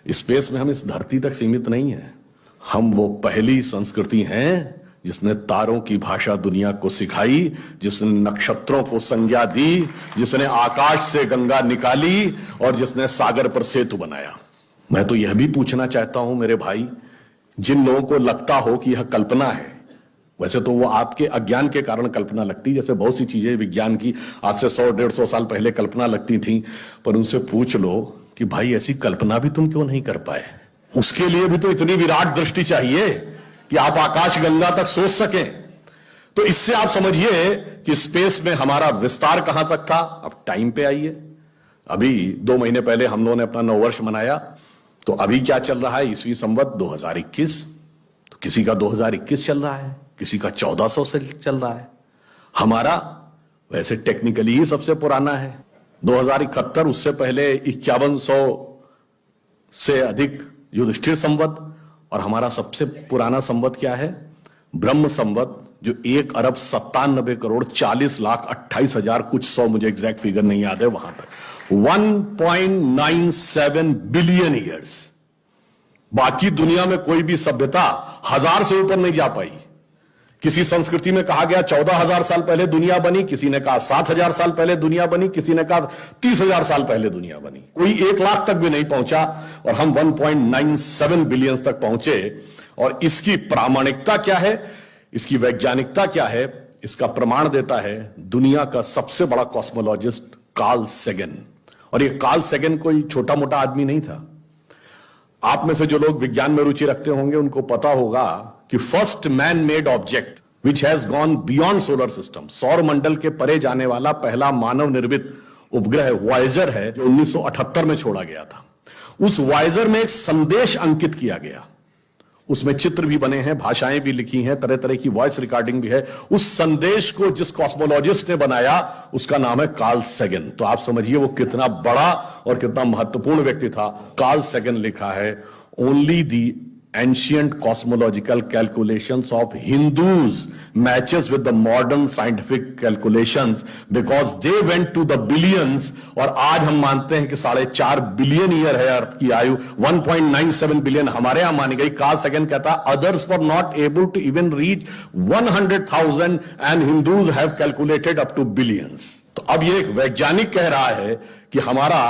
Space में हम इस धरती तक सीमित नहीं है। हम वो पहली संस्कृति हैं जिसने तारों की भाषा दुनिया को सिखाई, जिसने नक्षत्रों को संज्ञा दी, जिसने आकाश से गंगा निकाली और जिसने सागर पर सेतु बनाया। मैं तो यह भी पूछना चाहता हूं मेरे भाई, जिन लोगों को लगता हो कि यह कल्पना है, वैसे तो वो आपके अज्ञान के कारण कल्पना लगती, जैसे बहुत सी चीजें विज्ञान की आज से 100-150 साल पहले कल्पना लगती थी, पर उनसे पूछ लो कि भाई ऐसी कल्पना भी तुम क्यों नहीं कर पाए। उसके लिए भी तो इतनी विराट दृष्टि चाहिए कि आप आकाश गंगा तक सोच सकें। तो इससे आप समझिए कि स्पेस में हमारा विस्तार कहां तक था। अब टाइम पे आइए, अभी 2 महीने पहले हम लोगों ने अपना नववर्ष मनाया, तो अभी क्या चल रहा है, ईस्वी संवत 2021। तो किसी का 2021 चल रहा है, किसी का 1400 से चल रहा है। हमारा वैसे टेक्निकली ही सबसे पुराना है 2071, उससे पहले 5100 से अधिक युधिष्ठिर संवत, और हमारा सबसे पुराना संवत क्या है, ब्रह्म संवत, जो 1,97,40,28,000 कुछ 100, मुझे एग्जैक्ट फिगर नहीं याद है, वहां तक 1.97 बिलियन ईयर्स। बाकी दुनिया में कोई भी सभ्यता 1000 से ऊपर नहीं जा पाई। किसी संस्कृति में कहा गया 14,000 साल पहले दुनिया बनी, किसी ने कहा 7,000 साल पहले दुनिया बनी, किसी ने कहा 30,000 साल पहले दुनिया बनी। कोई 1 लाख तक भी नहीं पहुंचा और हम 1.97 बिलियन तक पहुंचे। और इसकी प्रामाणिकता क्या है, इसकी वैज्ञानिकता क्या है, इसका प्रमाण देता है दुनिया का सबसे बड़ा कॉस्मोलॉजिस्ट कार्ल सेगन। और ये कार्ल सेगन कोई छोटा मोटा आदमी नहीं था। आप में से जो लोग विज्ञान में रुचि रखते होंगे उनको पता होगा कि first man made object which has gone beyond solar system, सौर मंडल के परे जाने वाला पहला मानव निर्मित उपग्रह वॉयेजर है, जो 1978 में छोड़ा गया था। उस वॉयेजर में एक संदेश अंकित किया गया, उसमें चित्र भी बने हैं, भाषाएं भी लिखी हैं, तरह तरह की वॉइस रिकॉर्डिंग भी है। उस संदेश को जिस कॉस्मोलॉजिस्ट ने बनाया उसका नाम है कार्ल सेगन। तो आप समझिए वो कितना बड़ा और कितना महत्वपूर्ण व्यक्ति था। कार्ल सेगन लिखा है, only the ancient cosmological calculations of Hindus matches with the modern scientific calculations because they went to the billions। और आज हम मानते हैं कि 4.5 बिलियन ईयर है अर्थ की आयु, 1.97 बिलियन हमारे यहां मानी गई। कार्ल सेगन कहता है others were not able to even reach 100,000 and Hindus have calculated up to billions। तो अब ये एक वैज्ञानिक कह रहा है कि हमारा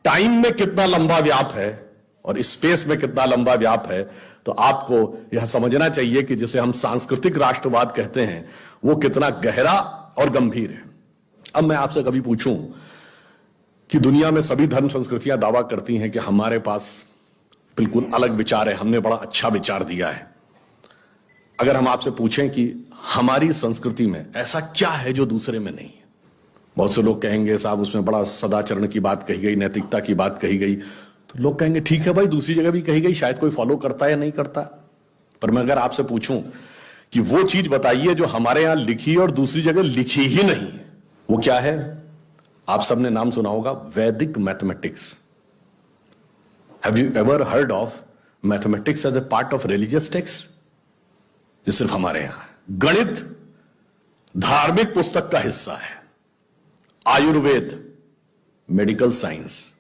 टाइम में कितना लंबा व्याप है और स्पेस में कितना लंबा व्याप है। तो आपको यह समझना चाहिए कि जिसे हम सांस्कृतिक राष्ट्रवाद कहते हैं वो कितना गहरा और गंभीर है। अब मैं आपसे कभी पूछूं कि दुनिया में सभी धर्म संस्कृतियां दावा करती हैं कि हमारे पास बिल्कुल अलग विचार है, हमने बड़ा अच्छा विचार दिया है। अगर हम आपसे पूछें कि हमारी संस्कृति में ऐसा क्या है जो दूसरे में नहीं है, बहुत से लोग कहेंगे साहब उसमें बड़ा सदाचरण की बात कही गई, नैतिकता की बात कही गई। तो लोग कहेंगे ठीक है भाई, दूसरी जगह भी कही गई, शायद कोई फॉलो करता है या नहीं करता। पर मैं अगर आपसे पूछूं कि वो चीज बताइए जो हमारे यहां लिखी और दूसरी जगह लिखी ही नहीं, वो क्या है? आप सबने नाम सुना होगा, Vedic mathematics. Have you ever heard of mathematics as a part of religious text? ये सिर्फ हमारे यहां है। गणित धार्मिक पुस्तक का हिस्सा है। Ayurveda medical science,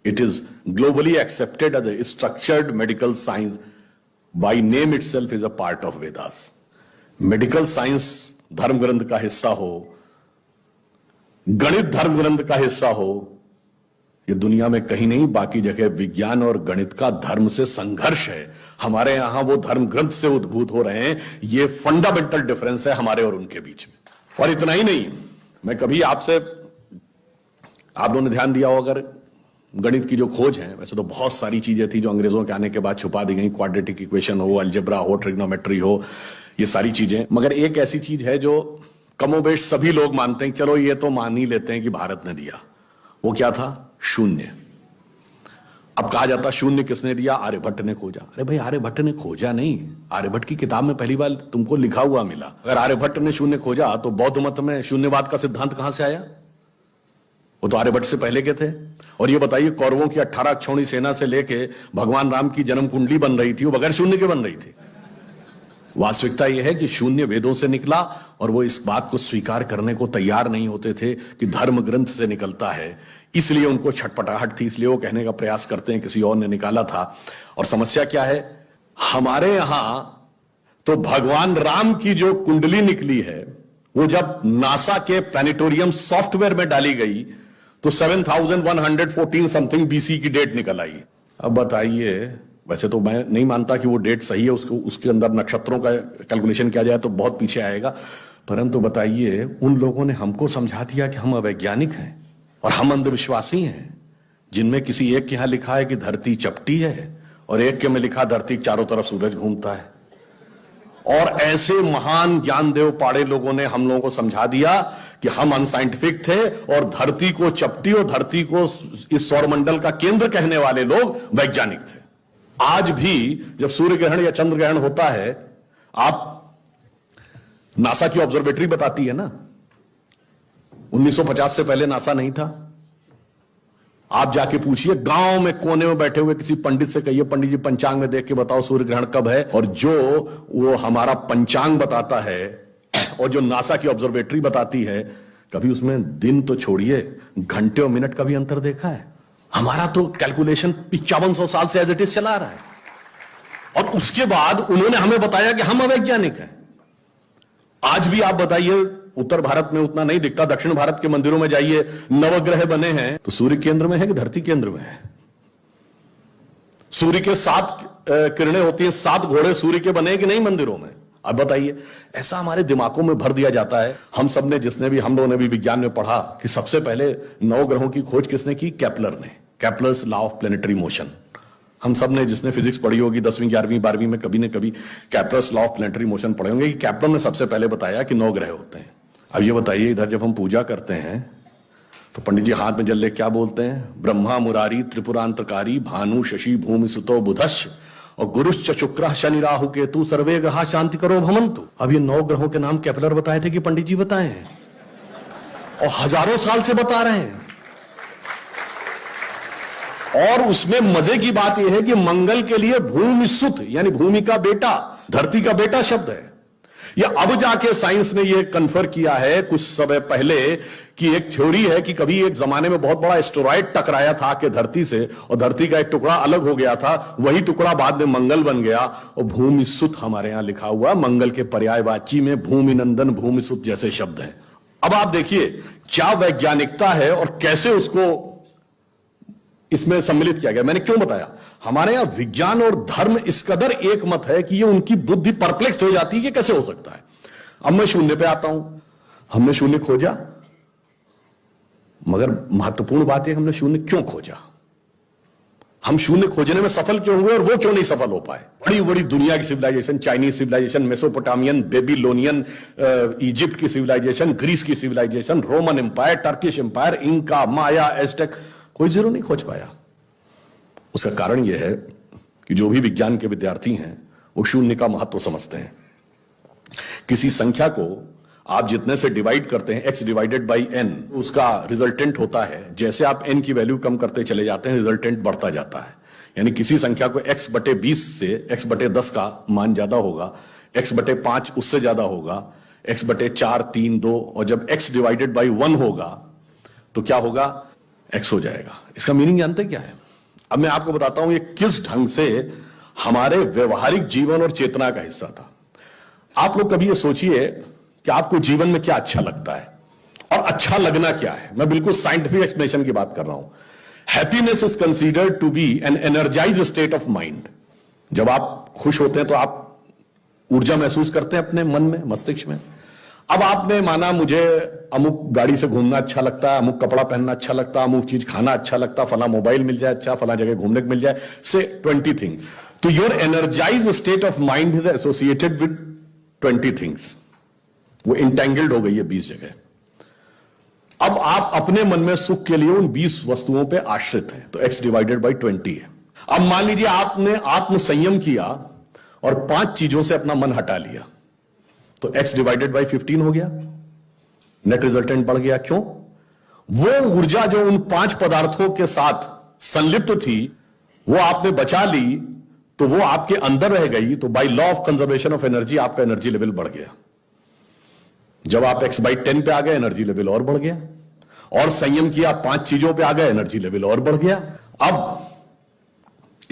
it is globally accepted as a structured medical science, by name itself is a part of Vedas। Medical science धर्म ग्रंथ का हिस्सा हो, गणित धर्म ग्रंथ का हिस्सा हो, ये दुनिया में कहीं नहीं। बाकी जगह विज्ञान और गणित का धर्म से संघर्ष है, हमारे यहां वो धर्म ग्रंथ से उद्भूत हो रहे हैं। ये फंडामेंटल डिफरेंस है हमारे और उनके बीच में। और इतना ही नहीं, मैं कभी आपसे, आप लोगों ने ध्यान दिया हो अगर गणित की जो खोज है, वैसे तो बहुत सारी चीजें थी जो अंग्रेजों के आने के बाद छुपा दी गई, क्वाड्रेटिक इक्वेशन हो, अलजेब्रा हो, ट्रिग्नोमेट्री हो, ये सारी चीजें। मगर एक ऐसी चीज है जो कमोबेश सभी लोग मानते हैं, चलो ये तो मान ही लेते हैं कि भारत ने दिया। वो क्या था? शून्य। अब कहा जाता शून्य किसने दिया? आर्यभट्ट ने खोजा। अरे भाई आर्यभट्ट ने खोजा नहीं, आर्यभट्ट की किताब में पहली बार तुमको लिखा हुआ मिला। अगर आर्यभट्ट ने शून्य खोजा तो बौद्ध मत में शून्यवाद का सिद्धांत कहां से आया? वो तो आर्यभट्ट से पहले के थे। और ये बताइए कौरवों की 18 अक्षौणी सेना से लेके भगवान राम की जन्म कुंडली बन रही थी, वो बगैर शून्य के बन रही थी। वास्तविकता यह है कि शून्य वेदों से निकला और वो इस बात को स्वीकार करने को तैयार नहीं होते थे कि धर्म ग्रंथ से निकलता है, इसलिए उनको छटपटाहट थी, इसलिए वो कहने का प्रयास करते हैं किसी और ने निकाला था। और समस्या क्या है, हमारे यहां तो भगवान राम की जो कुंडली निकली है वो जब नासा के प्लैनेटोरियम सॉफ्टवेयर में डाली गई तो 7114 समथिंग बीसी की डेट निकल आई। अब बताइए, वैसे तो मैं नहीं मानता कि वो डेट सही है, उसके अंदर नक्षत्रों का कैलकुलेशन किया जाए तो बहुत पीछे आएगा, परंतु बताइए उन लोगों ने हमको समझा दिया कि हम अवैज्ञानिक हैं और हम अंधविश्वासी हैं, जिनमें किसी एक के यहां लिखा है कि धरती चपटी है और एक के में लिखा धरती के चारों तरफ सूरज घूमता है। और ऐसे महान ज्ञानदेव पाड़े लोगों ने हम लोगों को समझा दिया कि हम अनसाइंटिफिक थे और धरती को चपटी और धरती को इस सौरमंडल का केंद्र कहने वाले लोग वैज्ञानिक थे। आज भी जब सूर्य ग्रहण या चंद्र ग्रहण होता है, आप नासा की ऑब्जर्वेटरी बताती है ना, 1950 से पहले नासा नहीं था। आप जाके पूछिए, गांव में कोने में बैठे हुए किसी पंडित से कहिए, पंडित जी पंचांग में देख के बताओ सूर्य ग्रहण कब है, और जो वो हमारा पंचांग बताता है और जो नासा की ऑब्जर्वेटरी बताती है, कभी उसमें दिन तो छोड़िए घंटे और मिनट का भी अंतर देखा है? हमारा तो कैलकुलेशन 5500 साल से एज इट इज चला रहा है, और उसके बाद उन्होंने हमें बताया कि हम अवैज्ञानिक हैं। आज भी आप बताइए, उत्तर भारत में उतना नहीं दिखता, दक्षिण भारत के मंदिरों में जाइए, नवग्रह बने हैं तो सूर्य केंद्र में है कि धरती केंद्र में है? सूर्य के 7 किरणें होती हैं, 7 घोड़े सूर्य के बने कि नहीं मंदिरों में? अब बताइए, ऐसा हमारे दिमागों में भर दिया जाता है। हम सब ने, हम लोगों ने भी विज्ञान में पढ़ा कि सबसे पहले 9 ग्रहों की खोज किसने की? केपलर ने, Kepler's law of planetary motion. हम सब ने, जिसने फिजिक्स पढ़ी होगी 10वीं 11वीं 12वीं में, कभी न कभी Kepler's law of planetary motion पढ़े होंगे कि केपलर ने सबसे पहले बताया कि 9 ग्रह होते हैं। अब ये बताइए, इधर जब हम पूजा करते हैं तो पंडित जी हाथ में जल ले क्या बोलते हैं? ब्रह्मा मुरारी त्रिपुरांतकारी भानु शशि भूमि सुतो बुधश्च और गुरुश्च शुक्र शनि राहु केतु सर्वे ग्रहा शांति करो भवन्तु। अब ये 9 ग्रहों के नाम केपलर बताए थे कि पंडित जी बताए हैं, और हजारों साल से बता रहे हैं। और उसमें मजे की बात यह है कि मंगल के लिए भूमि सुत यानी भूमि का बेटा, धरती का बेटा शब्द है। या अब जाके साइंस ने यह कन्फर्म किया है कुछ समय पहले कि एक थ्योरी है कि कभी एक जमाने में बहुत बड़ा एस्टेरॉयड टकराया था कि धरती से, और धरती का एक टुकड़ा अलग हो गया था, वही टुकड़ा बाद में मंगल बन गया। और भूमि सुत हमारे यहां लिखा हुआ, मंगल के पर्यायवाची में भूमि नंदन भूमि सुत जैसे शब्द हैं। अब आप देखिए क्या वैज्ञानिकता है और कैसे उसको इसमें सम्मिलित किया गया। मैंने क्यों बताया, हमारे यहां विज्ञान और धर्म इस कदर एक मत है कि ये उनकी बुद्धि परप्लेक्स हो जाती है कि कैसे हो सकता है। अब मैं शून्य पे आता हूं, हमने शून्य खोजा, मगर महत्वपूर्ण बात है हमने शून्य क्यों खोजा, हम शून्य खोजने में सफल क्यों हुए और वो क्यों नहीं सफल हो पाए। बड़ी बड़ी दुनिया की civilisation, Chinese civilisation, Mesopotamian, Babylonian, Egypt की सिविलाइजेशन, ग्रीस की civilisation, Roman empire, Turkish empire, Inca, Maya, Aztec, कोई जीरो नहीं खोज पाया। उसका कारण यह है कि जो भी विज्ञान के विद्यार्थी हैं वो शून्य का महत्व समझते हैं। किसी संख्या को आप जितने से डिवाइड करते हैं, x डिवाइडेड बाई n, उसका रिजल्टेंट होता है। जैसे आप n की वैल्यू कम करते चले जाते हैं, रिजल्टेंट बढ़ता जाता है। यानी किसी संख्या को x बटे 20 से x बटे 10 का मान ज्यादा होगा, x बटे 5 उससे ज्यादा होगा, x बटे 4, 3, 2, और जब x डिवाइडेड बाई 1 होगा तो क्या होगा? x हो जाएगा। इसका मीनिंग जानते क्या है? अब मैं आपको बताता हूं ये किस ढंग से हमारे व्यवहारिक जीवन और चेतना का हिस्सा था। आप लोग कभी ये सोचिए कि आपको जीवन में क्या अच्छा लगता है और अच्छा लगना क्या है। मैं बिल्कुल साइंटिफिक एक्सप्लेनेशन की बात कर रहा हूं। Happiness is considered to be an energised state of mind. जब आप खुश होते हैं तो आप ऊर्जा महसूस करते हैं अपने मन में, मस्तिष्क में। अब आपने माना मुझे अमुक गाड़ी से घूमना अच्छा लगता है, अमुक कपड़ा पहनना अच्छा लगता है, अमुक चीज खाना अच्छा लगता है, फला मोबाइल मिल जाए अच्छा, फला जगह घूमने को मिल जाए, से 20 थिंग्स। तो your energised state of mind is associated with 20 things. वो इंटेंगल्ड हो गई है 20 जगह। अब आप अपने मन में सुख के लिए उन 20 वस्तुओं पे आश्रित हैं, तो x डिवाइडेड बाई 20 है। अब मान लीजिए आपने आत्म संयम किया और 5 चीजों से अपना मन हटा लिया, तो x डिवाइडेड बाई 15 हो गया, नेट रिजल्टेंट बढ़ गया। क्यों? वो ऊर्जा जो उन 5 पदार्थों के साथ संलिप्त थी वो आपने बचा ली, तो वो आपके अंदर रह गई, तो by law of conservation of energy आपका एनर्जी लेवल बढ़ गया। जब आप x/10 पे आ गए, एनर्जी लेवल और बढ़ गया, और संयम किया, 5 चीजों पे आ गए, एनर्जी लेवल और बढ़ गया। अब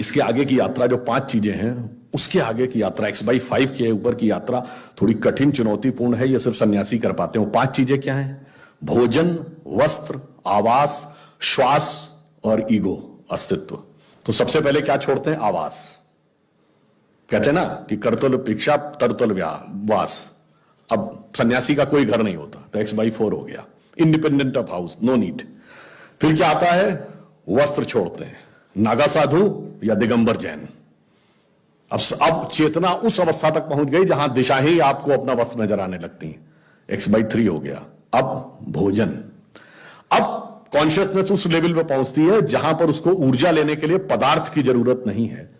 इसके आगे की यात्रा जो 5 चीजें हैं, उसके आगे की यात्रा x/5 के ऊपर की यात्रा थोड़ी कठिन, चुनौतीपूर्ण है। ये सिर्फ सन्यासी कर पाते हैं। 5 चीजें क्या हैं? भोजन, वस्त्र, आवास, श्वास और ईगो, अस्तित्व। तो सबसे पहले क्या छोड़ते हैं? आवास। कहते हैं ना कि करतुल भिक्षा तरतुल वास। अब सन्यासी का कोई घर नहीं होता, तो x/4 हो गया, independent of house, no need. फिर क्या आता है? वस्त्र छोड़ते हैं, नागा साधु या दिगंबर जैन। अब चेतना उस अवस्था तक पहुंच गई जहां दिशा ही आपको अपना वस्त्र नजर आने लगती है, x/3 हो गया। अब भोजन। अब कॉन्शियसनेस उस लेवल पे पहुंचती है जहां पर उसको ऊर्जा लेने के लिए पदार्थ की जरूरत नहीं है,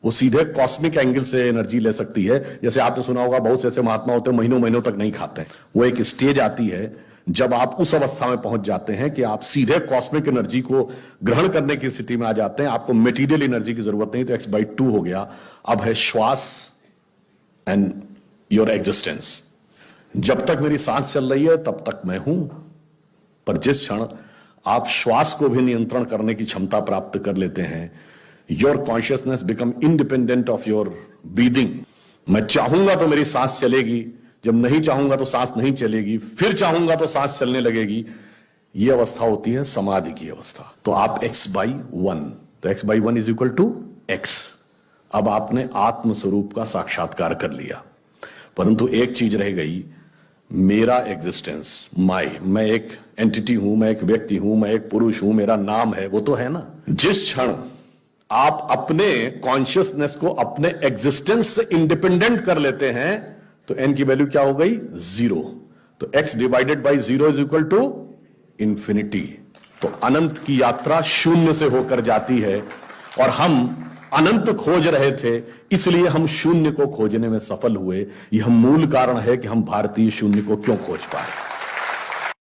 वो सीधे कॉस्मिक एंगल से एनर्जी ले सकती है। जैसे आपने सुना होगा, बहुत से ऐसे महात्मा होते हैं महीनों महीनों तक नहीं खाते। वो एक स्टेज आती है जब आप उस अवस्था में पहुंच जाते हैं कि आप सीधे कॉस्मिक एनर्जी को ग्रहण करने की स्थिति में आ जाते हैं, आपको मटेरियल एनर्जी की जरूरत नहीं। तो x/2 हो गया। अब है श्वास एंड योर एग्जिस्टेंस। जब तक मेरी सांस चल रही है तब तक मैं हूं, पर जिस क्षण आप श्वास को भी नियंत्रण करने की क्षमता प्राप्त कर लेते हैं, your consciousness become independent of your breathing. मैं चाहूंगा तो मेरी सांस चलेगी, जब नहीं चाहूंगा तो सांस नहीं चलेगी, फिर चाहूंगा तो सांस चलने लगेगी। यह अवस्था होती है समाधि की अवस्था। तो आप x/1, तो x/1 is equal to x। अब आपने आत्म स्वरूप का साक्षात्कार कर लिया, परंतु एक चीज रह गई, मेरा एग्जिस्टेंस, मैं एक एंटिटी हूं, मैं एक व्यक्ति हूं, मैं एक पुरुष हूं, मेरा नाम है, वो तो है ना। जिस क्षण आप अपने कॉन्शियसनेस को अपने एग्जिस्टेंस से इंडिपेंडेंट कर लेते हैं, तो n की वैल्यू क्या हो गई? 0। तो x/0 is equal to infinity. तो अनंत की यात्रा शून्य से होकर जाती है, और हम अनंत खोज रहे थे, इसलिए हम शून्य को खोजने में सफल हुए। यह मूल कारण है कि हम भारतीय शून्य को क्यों खोज पाए।